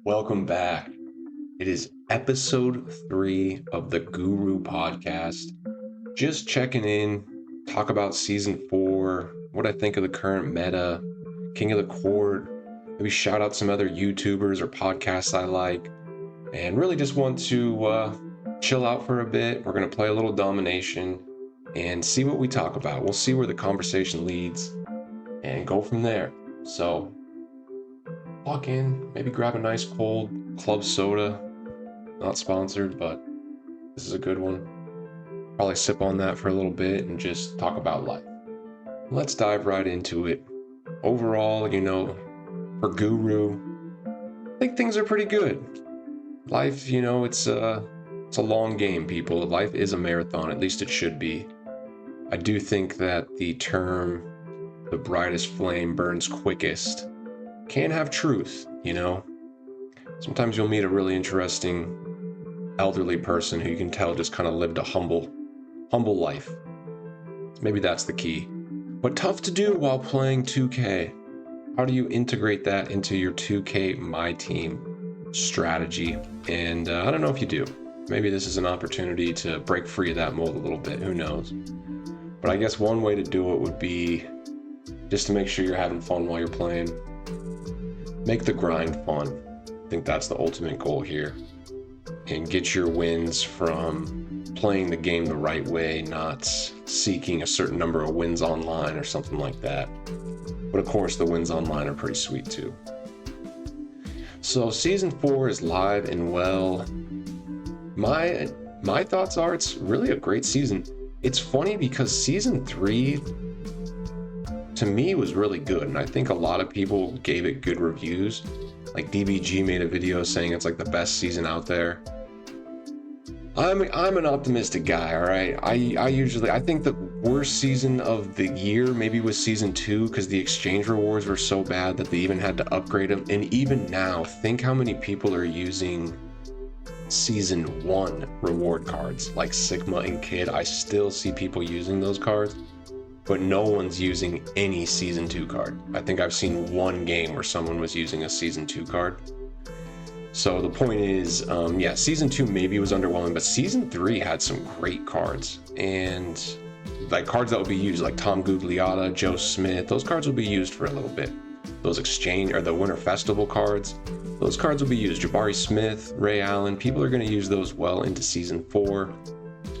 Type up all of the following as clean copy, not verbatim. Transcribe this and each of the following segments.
Welcome back. It is episode 3 of the Guru podcast. Just checking in, talk about season 4, what I think of the current meta, King of the Court, maybe shout out some other YouTubers or podcasts I like, and really just want to chill out for a bit. We're going to play a little domination and see what we talk about. We'll see where the conversation leads and go from there. So, walk in, maybe grab a nice cold club soda. Not sponsored, but this is a good one. Probably sip on that for a little bit and just talk about life. Let's dive right into it. Overall, for Guru, I think things are pretty good. Life, it's a long game, people. Life is a marathon, at least it should be. I do think that the term, the brightest flame burns quickest, can have truth, Sometimes you'll meet a really interesting elderly person who you can tell just kind of lived a humble life. Maybe that's the key. But tough to do while playing 2K. How do you integrate that into your 2K MyTEAM strategy? And I don't know if you do. Maybe this is an opportunity to break free of that mold a little bit. Who knows? But I guess one way to do it would be just to make sure you're having fun while you're playing. Make the grind fun. I think that's the ultimate goal here. And get your wins from playing the game the right way, not seeking a certain number of wins online or something like that. But of course, the wins online are pretty sweet too. So season 4 is live and well. My thoughts are it's really a great season. It's funny because season 3 to me was really good, and I think a lot of people gave it good reviews. Like DBG made a video saying it's like the best season out there. I'm an optimistic guy, all right? I think the worst season of the year maybe was season 2 because the exchange rewards were so bad that they even had to upgrade them. And even now, think how many people are using season 1 reward cards like Sigma and Kid. I still see people using those cards, but no one's using any season 2 card. I think I've seen one game where someone was using a season 2 card. So the point is, season 2 maybe was underwhelming, but season 3 had some great cards. And like cards that would be used, like Tom Gugliotta, Joe Smith, those cards will be used for a little bit. Those exchange, or the Winter Festival cards, those cards will be used. Jabari Smith, Ray Allen, people are going to use those well into season 4.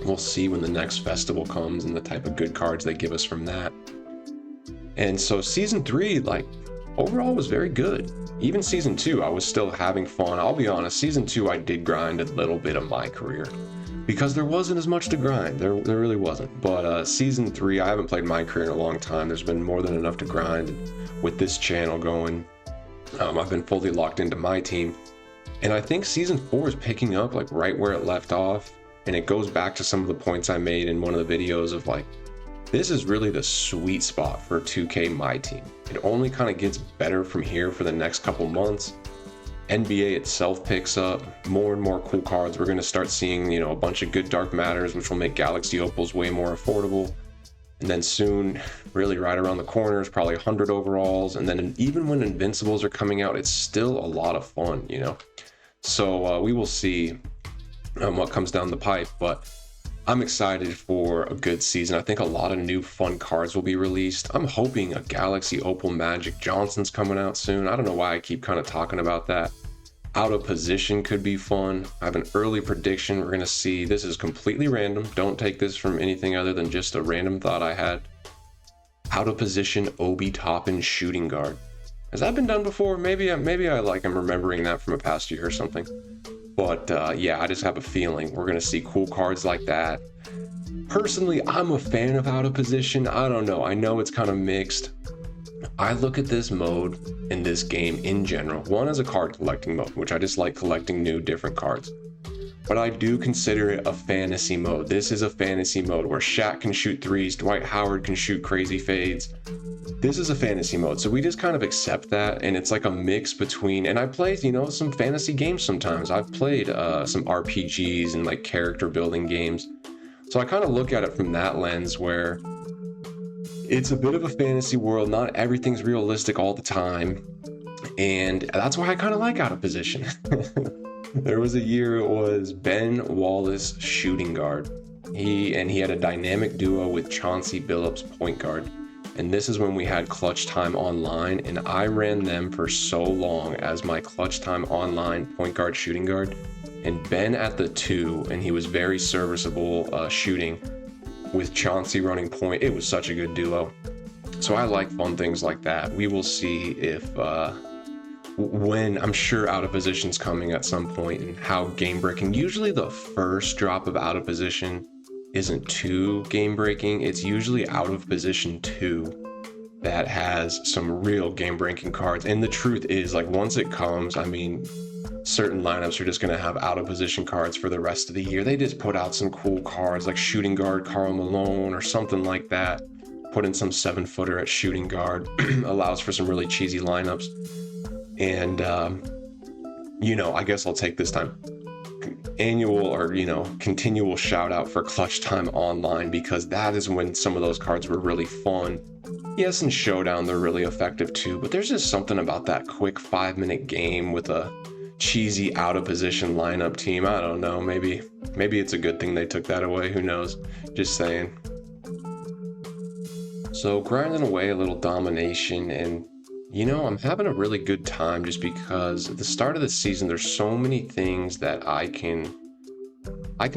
We'll see when the next festival comes and the type of good cards they give us from that. And so season 3, overall was very good. Even season 2, I was still having fun. I'll be honest, season 2, I did grind a little bit of my career because there wasn't as much to grind. There really wasn't. But season 3, I haven't played my career in a long time. There's been more than enough to grind with this channel going. I've been fully locked into MyTEAM. And I think season 4 is picking up right where it left off. And it goes back to some of the points I made in one of the videos of this is really the sweet spot for 2K MyTEAM. It only kind of gets better from here for the next couple months. NBA itself picks up, more and more cool cards. We're going to start seeing, a bunch of good Dark Matters, which will make Galaxy Opals way more affordable. And then soon, really right around the corner, is probably 100 overalls. And then even when Invincibles are coming out, it's still a lot of fun, So we will see what comes down the pipe, but I'm excited for a good season. I think a lot of new fun cards will be released. I'm hoping a Galaxy Opal Magic Johnson's coming out soon. I don't know why I keep kind of talking about that. Out of Position could be fun. I have an early prediction. We're going to see. This is completely random. Don't take this from anything other than just a random thought I had. Out of Position Obi Toppin shooting guard. Has that been done before? Maybe I'm remembering that from a past year or something. But I just have a feeling we're going to see cool cards like that. Personally, I'm a fan of Out of Position. I don't know. I know it's kind of mixed. I look at this mode in this game in general. One is a card collecting mode, which I just like collecting new, different cards. But I do consider it a fantasy mode. This is a fantasy mode where Shaq can shoot threes, Dwight Howard can shoot crazy fades. This is a fantasy mode, so we just kind of accept that, and it's like a mix between, and I play, some fantasy games sometimes. I've played some RPGs and character building games. So I kind of look at it from that lens where it's a bit of a fantasy world. Not everything's realistic all the time. And that's why I kind of like out of position. There was a year it was Ben Wallace shooting guard. He had a dynamic duo with Chauncey Billups point guard. And this is when we had Clutch Time Online, and I ran them for so long as my Clutch Time Online point guard shooting guard. And Ben at the 2, and he was very serviceable shooting with Chauncey running point. It was such a good duo. So I like fun things like that. We will see if when, I'm sure out of position's coming at some point, and how game breaking. Usually the first drop of out of position isn't too game breaking. It's usually out of position 2 that has some real game breaking cards. And the truth is, like, once it comes, I mean, certain lineups are just going to have out of position cards for the rest of the year. They just put out some cool cards like shooting guard Karl Malone or something like that. Put in some 7-footer at shooting guard. Allows for some really cheesy lineups. And I guess I'll take this time annual or continual shout out for Clutch Time Online, because that is when some of those cards were really fun. Yes, in Showdown they're really effective too, but there's just something about that quick 5-minute game with a cheesy out of position lineup team. I don't know, maybe it's a good thing they took that away, who knows, just saying. So grinding away a little domination, and I'm having a really good time just because at the start of the season, there's so many things that I can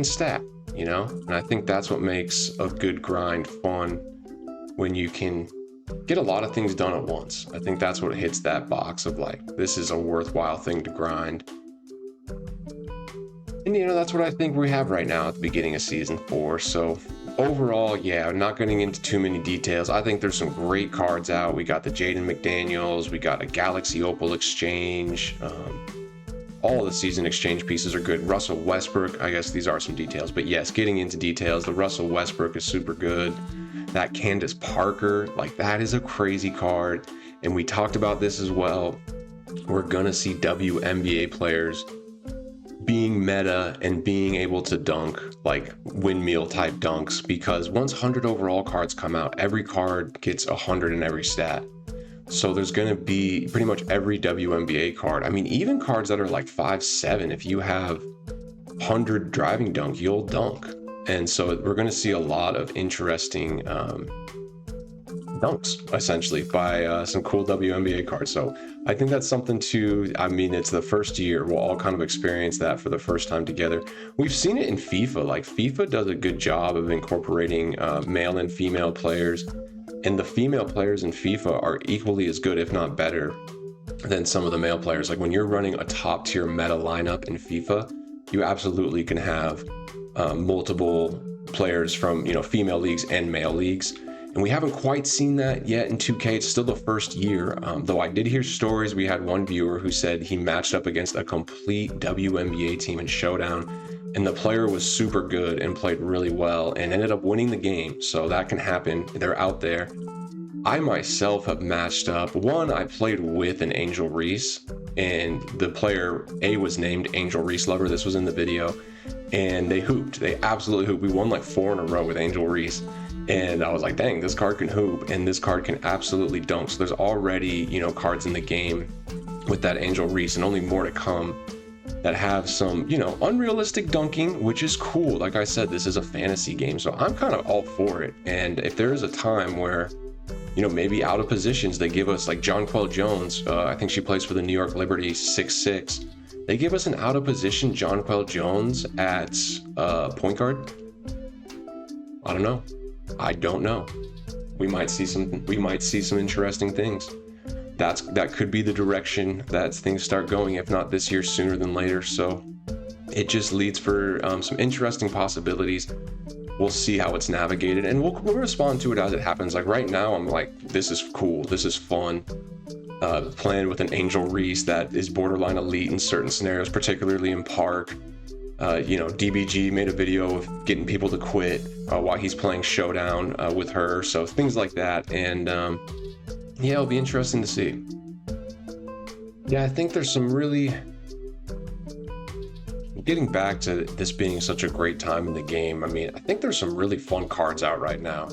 stack, and I think that's what makes a good grind fun, when you can get a lot of things done at once. I think that's what hits that box of like, this is a worthwhile thing to grind. And that's what I think we have right now at the beginning of season 4. So overall, yeah, I'm not getting into too many details. I think there's some great cards out. We got the Jaden McDaniels, we got a Galaxy Opal exchange. All of the season exchange pieces are good. Russell Westbrook, I guess these are some details, but yes, getting into details, the Russell Westbrook is super good. That Candace Parker, like, that is a crazy card. And we talked about this as well. We're gonna see WNBA players being meta and being able to dunk like windmill type dunks, because once 100 overall cards come out, every card gets 100 in every stat. So there's going to be pretty much every WNBA card. I mean, even cards that are like 5'7", if you have 100 driving dunk, you'll dunk. And so we're going to see a lot of interesting dunks, essentially, by some cool WNBA cards. So I think that's something to, it's the first year. We'll all kind of experience that for the first time together. We've seen it in FIFA. Like, FIFA does a good job of incorporating male and female players. And the female players in FIFA are equally as good, if not better, than some of the male players. Like, when you're running a top tier meta lineup in FIFA, you absolutely can have multiple players from, female leagues and male leagues. And we haven't quite seen that yet in 2K. It's still the first year. Though I did hear stories. We had one viewer who said he matched up against a complete WNBA team in Showdown, and the player was super good and played really well and ended up winning the game. So that can happen. They're out there. I myself have matched up. I played with an Angel Reese, and the player A was named Angel Reese Lover. This was in the video. And they hooped. They absolutely hooped. We won like 4 in a row with Angel Reese. And I was like, dang, this card can hoop, and this card can absolutely dunk. So there's already, cards in the game with that Angel Reese, and only more to come, that have some, unrealistic dunking, which is cool. Like I said, this is a fantasy game, so I'm kind of all for it. And if there is a time where, maybe out of positions, they give us like Jonquel Jones, I think she plays for the New York Liberty, 6'6". They give us an out of position Jonquel Jones at point guard. I don't know. We might see some interesting things. That could be the direction that things start going, if not this year, sooner than later. So it just leads for some interesting possibilities. We'll see how it's navigated, and we'll respond to it as it happens. Like right now, I'm like, this is cool, this is fun. Playing with an Angel Reese that is borderline elite in certain scenarios, particularly in Park. DBG made a video of getting people to quit while he's playing Showdown with her. So things like that. And it'll be interesting to see. Yeah, I think there's some really... Getting back to this being such a great time in the game, I think there's some really fun cards out right now.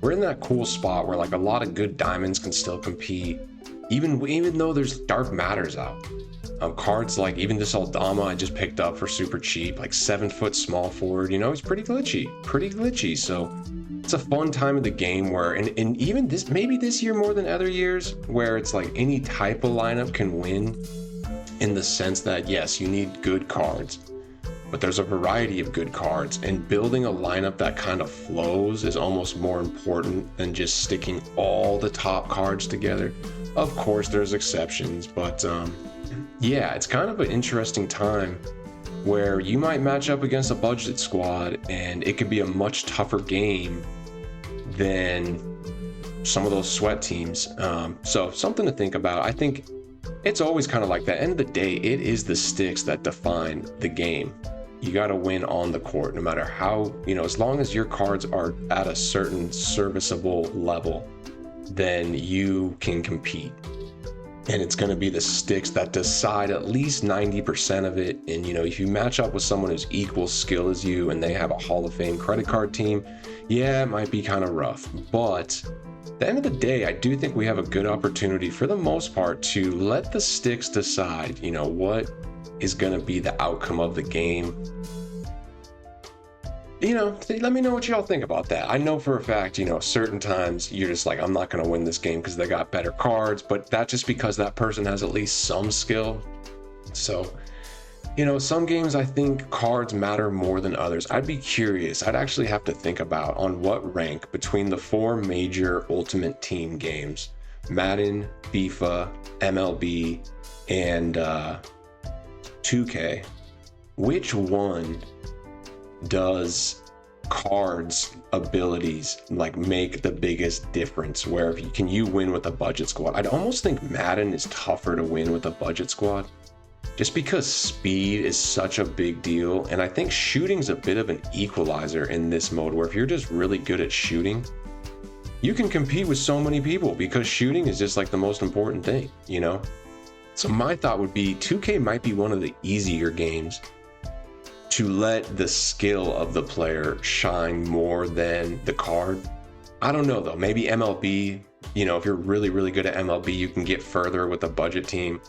We're in that cool spot where like a lot of good diamonds can still compete. even though there's dark matters out. Cards like even this Aldama I just picked up for super cheap, like 7-foot small forward, it's pretty glitchy. So it's a fun time of the game where, and even this, maybe this year more than other years, where it's like any type of lineup can win, in the sense that yes, you need good cards, but there's a variety of good cards, and building a lineup that kind of flows is almost more important than just sticking all the top cards together. Of course, there's exceptions, but yeah, it's kind of an interesting time where you might match up against a budget squad and it could be a much tougher game than some of those sweat teams. So something to think about. I think it's always kind of like that. End of the day, it is the sticks that define the game. You got to win on the court, no matter how, as long as your cards are at a certain serviceable level, then you can compete. And it's going to be the sticks that decide at least 90% of it. And, if you match up with someone who's equal skill as you and they have a Hall of Fame credit card team, yeah, it might be kind of rough. But at the end of the day, I do think we have a good opportunity for the most part to let the sticks decide, what is going to be the outcome of the game. Let me know what y'all think about that. I know for a fact, certain times you're just like, I'm not going to win this game because they got better cards, but that's just because that person has at least some skill. So, some games I think cards matter more than others. I'd be curious. I'd actually have to think about on what rank between the 4 major Ultimate Team games, Madden, FIFA, MLB, and 2K, which one does cards abilities like make the biggest difference, where can you win with a budget squad? I'd almost think Madden is tougher to win with a budget squad, just because speed is such a big deal, and I think shooting's a bit of an equalizer in this mode, where if you're just really good at shooting, you can compete with so many people because shooting is just like the most important thing, So my thought would be 2K might be one of the easier games to let the skill of the player shine more than the card. I don't know though, maybe MLB, if you're really, really good at MLB, you can get further with a budget team.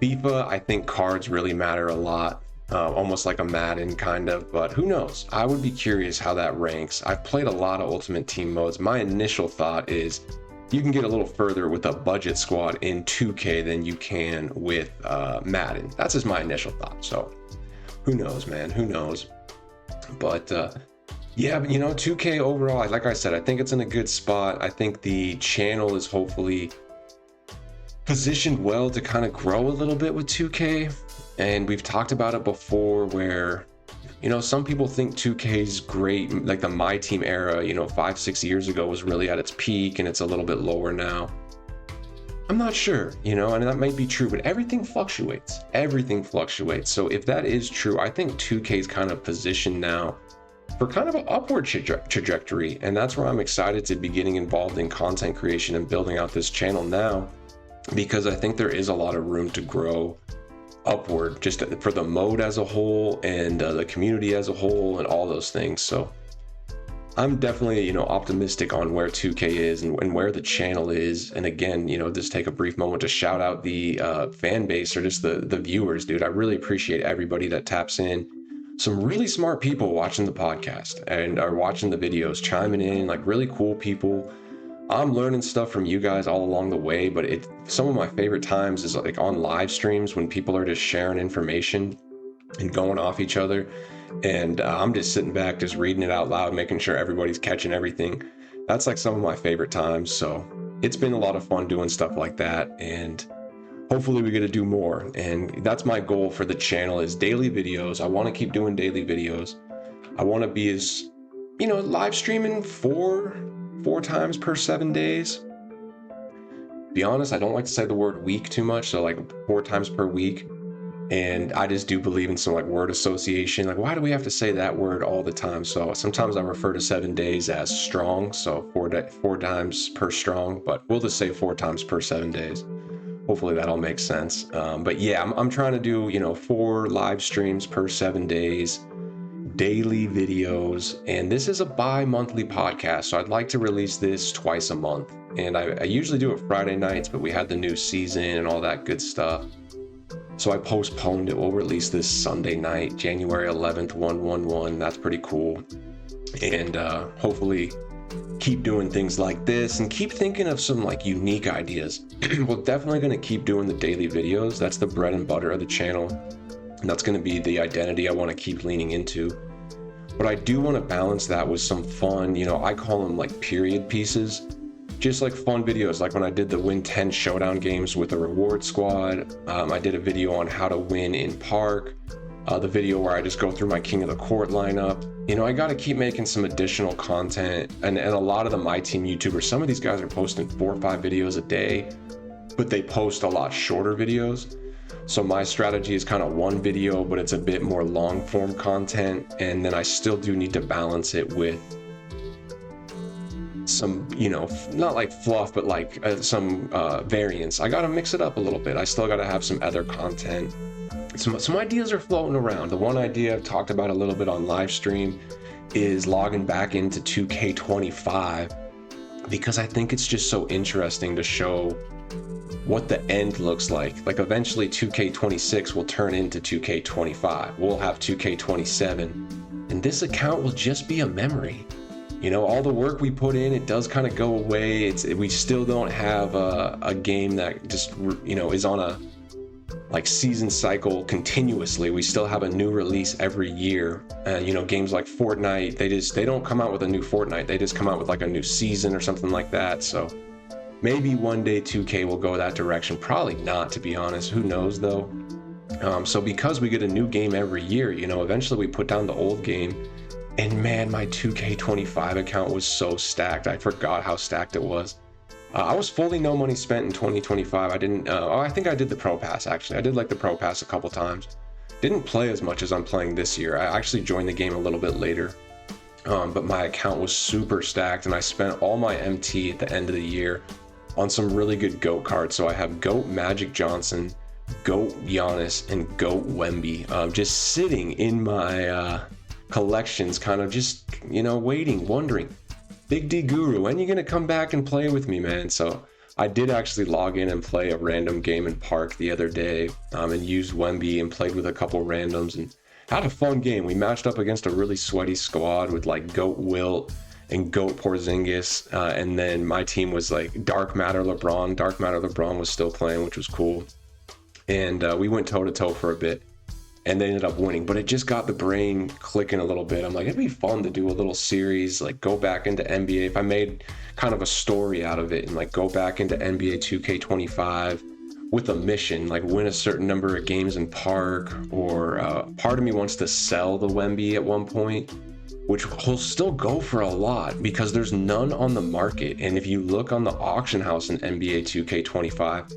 FIFA, I think cards really matter a lot, almost like a Madden kind of, but who knows? I would be curious how that ranks. I've played a lot of Ultimate Team modes. My initial thought is you can get a little further with a budget squad in 2K than you can with Madden. That's just my initial thought. So who knows, man? Who knows? But yeah, but 2K overall, like I said, I think it's in a good spot. I think the channel is hopefully positioned well to kind of grow a little bit with 2K. And we've talked about it before where, some people think 2K's great, like the MyTEAM era, 5-6 years ago was really at its peak and it's a little bit lower now. I'm not sure, and that might be true, but everything fluctuates. So if that is true, I think 2K's kind of positioned now for kind of an upward trajectory. And that's where I'm excited to be getting involved in content creation and building out this channel now, because I think there is a lot of room to grow upward, just for the mode as a whole and the community as a whole and all those things. So I'm definitely, optimistic on where 2K is and where the channel is. And again, just take a brief moment to shout out the fan base, or just the viewers, dude. I really appreciate everybody that taps in. Some really smart people watching the podcast and are watching the videos, chiming in, like really cool people. I'm learning stuff from you guys all along the way, but some of my favorite times is like on live streams when people are just sharing information and going off each other. And I'm just sitting back, just reading it out loud, making sure everybody's catching everything. That's like some of my favorite times. So it's been a lot of fun doing stuff like that. And hopefully we get to do more. And that's my goal for the channel, is daily videos. I want to keep doing daily videos. I want to be as, live streaming four times per 7 days. Be honest, I don't like to say the word week too much. So like 4 times per week. And I just do believe in some like word association. Like, why do we have to say that word all the time? So sometimes I refer to 7 days as strong. So 4 times per strong, but we'll just say 4 times per 7 days. Hopefully that all makes sense. But yeah, I'm trying to do, 4 live streams per 7 days, daily videos, and this is a bi-monthly podcast, so I'd like to release this twice a month. And I usually do it Friday nights, but we had the new season and all that good stuff, so I postponed it. We'll release this Sunday night, January 11th, 111. That's pretty cool. And hopefully keep doing things like this and keep thinking of some like unique ideas. We're definitely going to keep doing the daily videos. That's the bread and butter of the channel, and that's going to be the identity I want to keep leaning into. But I do want to balance that with some fun, I call them like period pieces, just like fun videos. Like when I did the Win 10 Showdown games with the Reward Squad, I did a video on how to win in Park, the video where I just go through my King of the Court lineup. I got to keep making some additional content, and a lot of the MyTEAM YouTubers, some of these guys are posting 4 or 5 videos a day, but they post a lot shorter videos. So my strategy is kind of one video, but it's a bit more long form content, and then I still do need to balance it with some, not like fluff, but like some variance. I got to mix it up a little bit. I still got to have some other content. Some ideas are floating around. The one idea I've talked about a little bit on live stream is logging back into 2K25, because I think it's just so interesting to show what the end looks like. Like eventually 2K26 will turn into 2K25. We'll have 2K27, and this account will just be a memory. All the work we put in, it does kind of go away. We still don't have a game that just, is on a like season cycle continuously. We still have a new release every year. Games like Fortnite, they don't come out with a new Fortnite. They just come out with like a new season or something like that. So maybe one day 2K will go that direction. Probably not, to be honest. Who knows though? So because we get a new game every year, eventually we put down the old game. And man, my 2K25 account was so stacked. I forgot how stacked it was. I was fully no money spent in 2025. I didn't, I think I did the Pro Pass actually. I did like the Pro Pass a couple times. Didn't play as much as I'm playing this year. I actually joined the game a little bit later. But my account was super stacked, and I spent all my MT at the end of the year on some really good GOAT cards. So I have GOAT Magic Johnson, GOAT Giannis, and GOAT Wemby just sitting in my collections, kind of just, waiting, wondering, Big D Guru, when are you going to come back and play with me, man? So I did actually log in and play a random game in Park the other day, and used Wemby and played with a couple randoms and had a fun game. We matched up against a really sweaty squad with like GOAT Wilt and GOAT Porzingis, and then my team was like Dark Matter LeBron. Dark Matter LeBron was still playing, which was cool. And we went toe-to-toe for a bit, and they ended up winning. But it just got the brain clicking a little bit. I'm like, it'd be fun to do a little series, like go back into NBA. If I made kind of a story out of it and like go back into NBA 2K25 with a mission, like win a certain number of games in Park, or part of me wants to sell the Wemby at one point, which will still go for a lot because there's none on the market. And if you look on the auction house in NBA 2K25,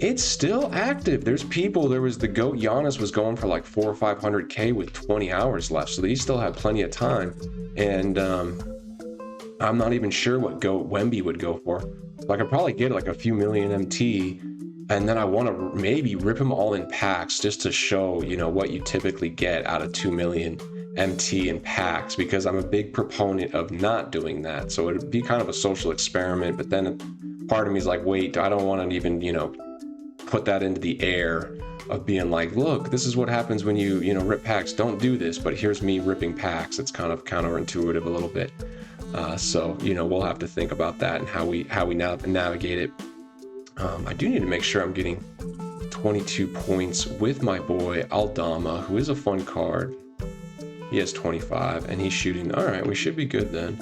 it's still active. There's people. There was the GOAT Giannis was going for like 400 or 500K with 20 hours left, so they still have plenty of time. And I'm not even sure what GOAT Wemby would go for. So I could probably get like a few million MT, and then I want to maybe rip them all in packs just to show, what you typically get out of 2 million MT in packs, because I'm a big proponent of not doing that. So it'd be kind of a social experiment, but then part of me is like, wait, I don't want to even, put that into the air of being like, look, this is what happens when you rip packs. Don't do this, but here's me ripping packs. It's kind of counterintuitive a little bit. So we'll have to think about that and how we navigate it. I do need to make sure I'm getting 22 points with my boy Aldama, who is a fun card. He has 25 and he's shooting. All right, we should be good then.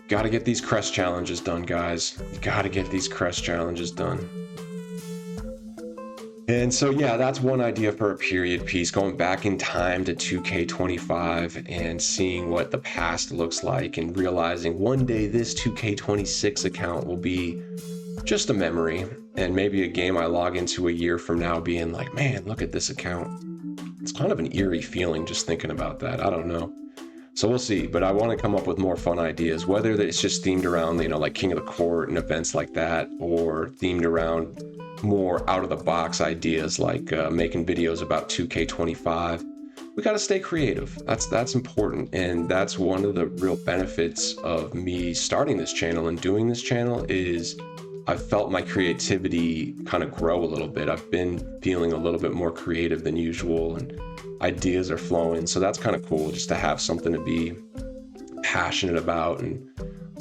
Got to get these crest challenges done, guys. Got to get these crest challenges done. And so, yeah, that's one idea for a period piece, going back in time to 2K25 and seeing what the past looks like and realizing one day this 2K26 account will be just a memory, and maybe a game I log into a year from now being like, man, look at this account. It's kind of an eerie feeling just thinking about that. I don't know. So we'll see, but I want to come up with more fun ideas, whether it's just themed around, like King of the Court and events like that, or themed around more out of the box ideas like making videos about 2K25. we got to stay creative. That's important, and that's one of the real benefits of me starting this channel and doing this channel is I've felt my creativity kind of grow a little bit. I've been feeling a little bit more creative than usual, and ideas are flowing. So that's kind of cool, just to have something to be passionate about and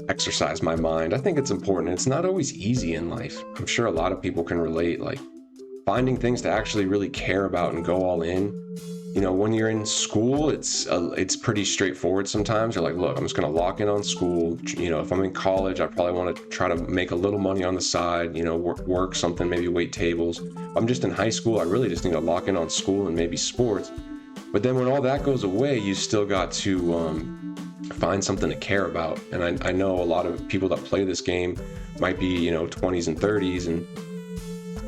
exercise my mind. I think it's important. It's not always easy in life. I'm sure a lot of people can relate, like finding things to actually really care about and go all in. You know, when you're in school, it's pretty straightforward sometimes. You're like, look, I'm just going to lock in on school. You know, if I'm in college, I probably want to try to make a little money on the side, you know, work something, maybe wait tables. If I'm just in high school, I really just need to lock in on school and maybe sports. But then when all that goes away, you still got to find something to care about. And I know a lot of people that play this game might be, you know, 20s and 30s, and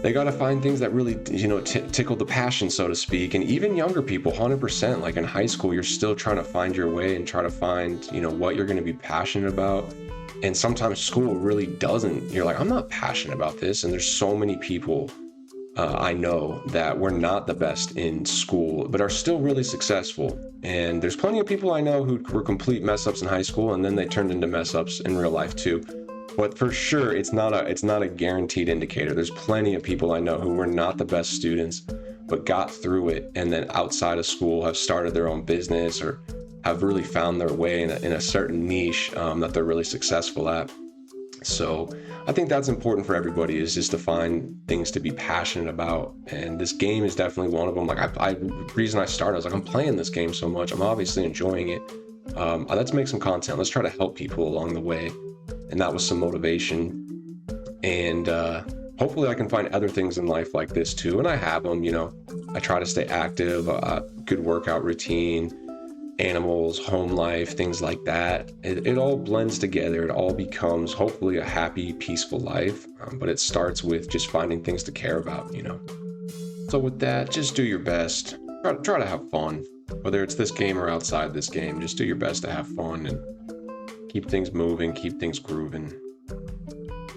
they got to find things that really, you know, tickle the passion, so to speak. And even younger people, 100%, like in high school, you're still trying to find your way and try to find, you know, what you're going to be passionate about. And sometimes school really doesn't. You're like, I'm not passionate about this. And there's so many people I know that were not the best in school, but are still really successful. And there's plenty of people I know who were complete mess ups in high school, and then they turned into mess ups in real life too. But for sure, it's not a guaranteed indicator. There's plenty of people I know who were not the best students, but got through it, and then outside of school have started their own business or have really found their way in a certain niche that they're really successful at. So I think that's important for everybody, is just to find things to be passionate about. And this game is definitely one of them. Like the reason I started, I was like, I'm playing this game so much. I'm obviously enjoying it. Let's make some content. Let's try to help people along the way. And that was some motivation. And hopefully I can find other things in life like this too. And I have them, you know. I try to stay active, good workout routine, animals, home life, things like that. It all blends together. It all becomes hopefully a happy, peaceful life. But it starts with just finding things to care about, you know. So with that, just do your best. Try to have fun. Whether it's this game or outside this game, just do your best to have fun and keep things moving, keep things grooving.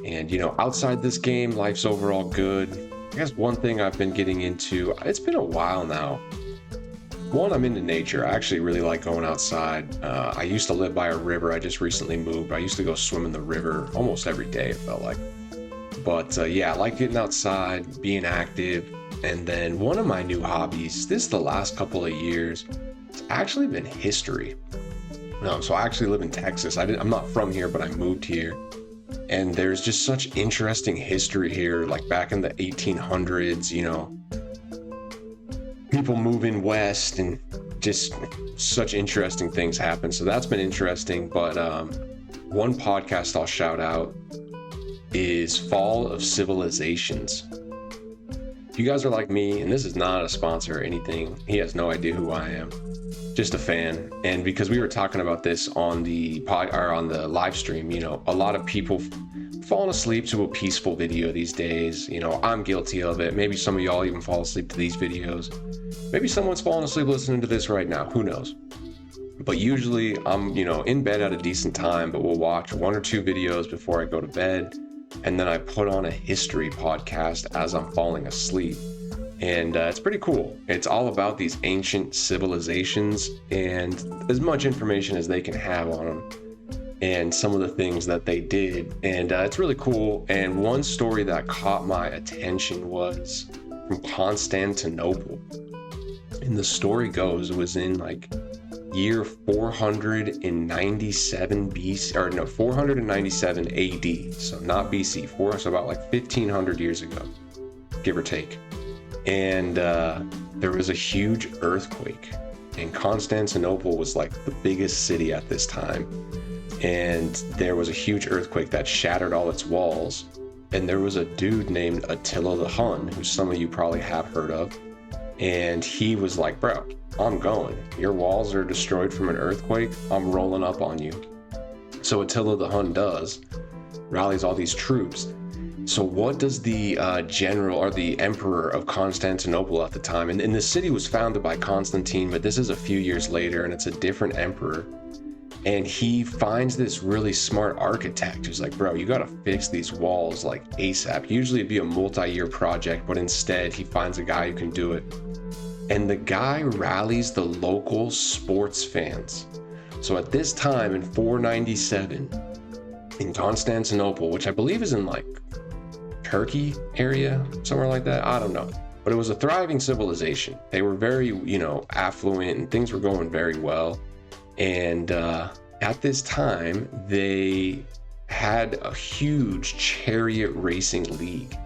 And, you know, outside this game, life's overall good. I guess one thing I've been getting into, it's been a while now. One, I'm into nature. I actually really like going outside. I used to live by a river. I just recently moved. I used to go swim in the river almost every day, it felt like. But yeah, I like getting outside, being active. And then one of my new hobbies, this is the last couple of years, it's actually been history. So I actually live in Texas. I'm not from here, but I moved here. And there's just such interesting history here, like back in the 1800s, you know, people moving west and just such interesting things happen. So that's been interesting. But one podcast I'll shout out is Fall of Civilizations. If you guys are like me, and this is not a sponsor or anything, he has no idea who I am. Just a fan. And because we were talking about this on the on the live stream, you know, a lot of people falling asleep to a peaceful video these days. You know, I'm guilty of it. Maybe some of y'all even fall asleep to these videos. Maybe someone's falling asleep listening to this right now. Who knows? But usually I'm, you know, in bed at a decent time, but we'll watch 1 or 2 videos before I go to bed. And then I put on a history podcast as I'm falling asleep. And it's pretty cool. It's all about these ancient civilizations and as much information as they can have on them and some of the things that they did. And it's really cool. And one story that caught my attention was from Constantinople. And the story goes, it was in like year 497 BC, or no, 497 AD. So not BC, so about like 1500 years ago, give or take. And there was a huge earthquake, and Constantinople was like the biggest city at this time. And there was a huge earthquake that shattered all its walls. And there was a dude named Attila the Hun, who some of you probably have heard of. And he was like, bro, I'm going. Your walls are destroyed from an earthquake. I'm rolling up on you. So Attila the Hun rallies all these troops. So what does the general or the emperor of Constantinople at the time, and the city was founded by Constantine, but this is a few years later and it's a different emperor. And he finds this really smart architect who's like, bro, you got to fix these walls like ASAP. Usually it'd be a multi-year project, but instead he finds a guy who can do it. and the guy rallies the local sports fans. So at this time in 497 in Constantinople, which I believe is in like Turkey area, somewhere like that, I don't know, but it was a thriving civilization. They were very, affluent, and things were going very well. And at this time, they had a huge chariot racing league.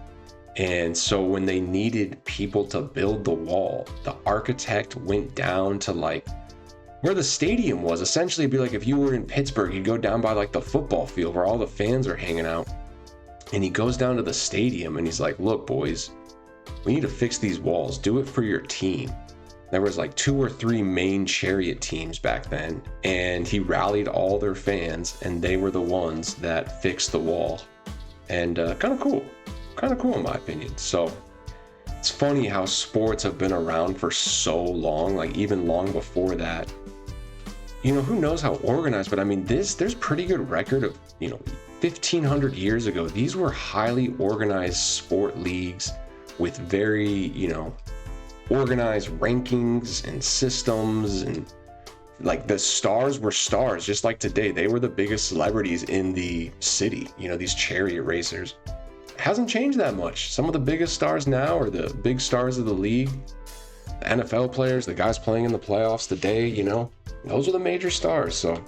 And so when they needed people to build the wall, the architect went down to like where the stadium was. Essentially, it'd be like if you were in Pittsburgh, you'd go down by like the football field where all the fans are hanging out. And he goes down to the stadium and he's like, look, boys, we need to fix these walls. Do it for your team. There was like 2 or 3 main chariot teams back then. And he rallied all their fans, and they were the ones that fixed the wall. And kind of cool in my opinion. So it's funny how sports have been around for so long, like even long before that. Who knows how organized, but I mean, there's pretty good record of, 1,500 years ago, these were highly organized sport leagues with very, organized rankings and systems, and like the stars were stars, just like today. They were the biggest celebrities in the city, these chariot racers. It hasn't changed that much. Some of the biggest stars now are the big stars of the league, the NFL players, the guys playing in the playoffs today, those are the major stars. So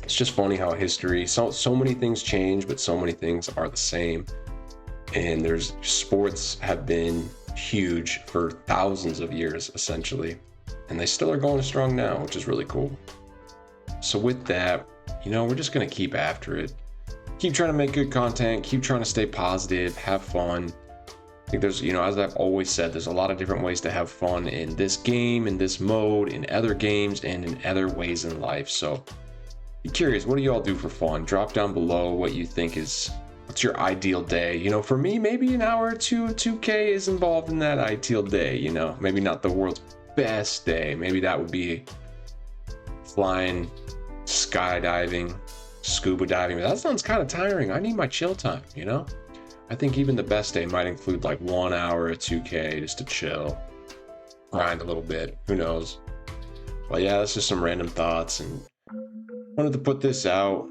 it's just funny how history, so many things change, but so many things are the same. And sports have been huge for thousands of years, essentially. And they still are going strong now, which is really cool. So with that, we're just going to keep after it. Keep trying to make good content, keep trying to stay positive, have fun. I think there's, as I've always said, there's a lot of different ways to have fun in this game, in this mode, in other games, and in other ways in life. So be curious, what do you all do for fun? Drop down below what you think what's your ideal day? For me, maybe an hour or two of 2K is involved in that ideal day, maybe not the world's best day. Maybe that would be flying, skydiving, scuba diving. But that sounds kind of tiring. I need my chill time, I think even the best day might include like 1 hour of 2K just to chill, grind a little bit. Who knows? Well, yeah, that's just some random thoughts, and wanted to put this out.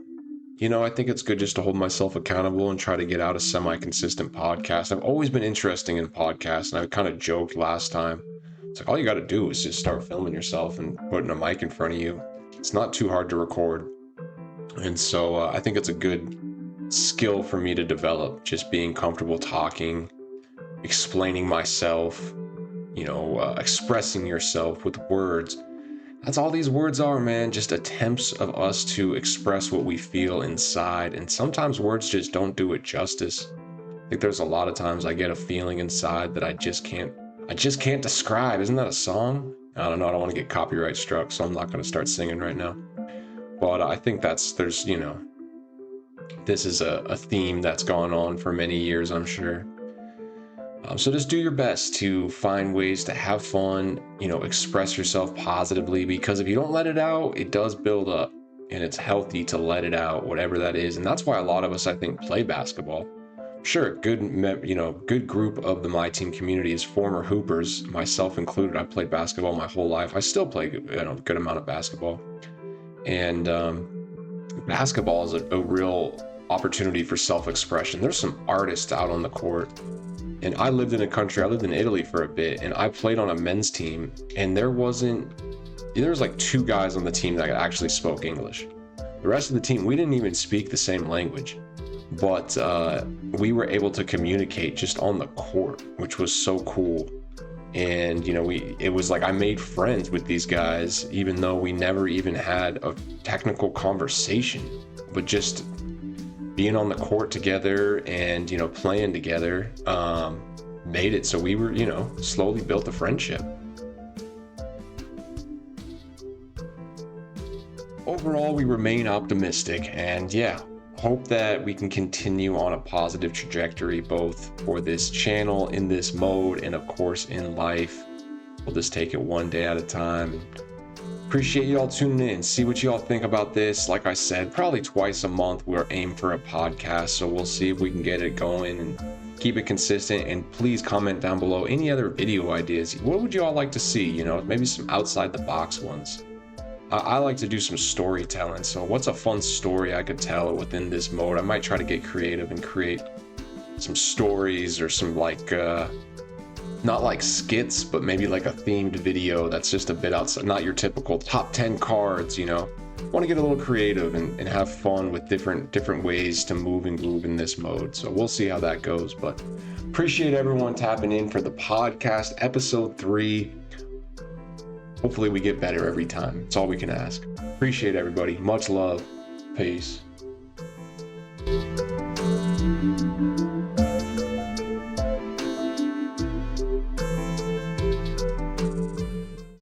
I think it's good just to hold myself accountable and try to get out a semi-consistent podcast. I've always been interested in podcasts, and I kind of joked last time. It's like all you got to do is just start filming yourself and putting a mic in front of you. It's not too hard to record. And so I think it's a good skill for me to develop, just being comfortable talking, explaining myself, expressing yourself with words. That's all these words are, man. Just attempts of us to express what we feel inside. And sometimes words just don't do it justice. I think there's a lot of times I get a feeling inside that I just can't describe. Isn't that a song? I don't know. I don't want to get copyright struck, so I'm not going to start singing right now. But I think this is a theme that's gone on for many years, I'm sure. So just do your best to find ways to have fun, express yourself positively, because if you don't let it out, it does build up, and it's healthy to let it out, whatever that is. And that's why a lot of us, I think, play basketball. Sure, a good group of the MyTEAM community is former hoopers, myself included. I played basketball my whole life. I still play a good amount of basketball. And basketball is a real opportunity for self-expression. There's some artists out on the court. And I lived in Italy for a bit, and I played on a men's team, and there was like 2 guys on the team that actually spoke English. The rest of the team, we didn't even speak the same language, but we were able to communicate just on the court, which was so cool. And it was like I made friends with these guys, even though we never even had a technical conversation, but just being on the court together and playing together made it so we were slowly built a friendship. Overall, we remain optimistic, and hope that we can continue on a positive trajectory, both for this channel, in this mode, and of course in life. We'll just take it one day at a time. Appreciate you all tuning in. See what you all think about this. Like I said, probably twice a month we'll aim for a podcast, so we'll see if we can get it going and keep it consistent, and please comment down below any other video ideas. What would you all like to see? You know, maybe some outside the box ones. I like to do some storytelling, so what's a fun story I could tell within this mode? I might try to get creative and create some stories or some like not like skits, but maybe like a themed video that's just a bit outside, not your typical top 10 cards, you know. Want to get a little creative and have fun with different ways to move and groove in this mode. So we'll see how that goes, but appreciate everyone tapping in for the podcast, episode 3. Hopefully we get better every time. It's all we can ask. Appreciate everybody. Much love. Peace.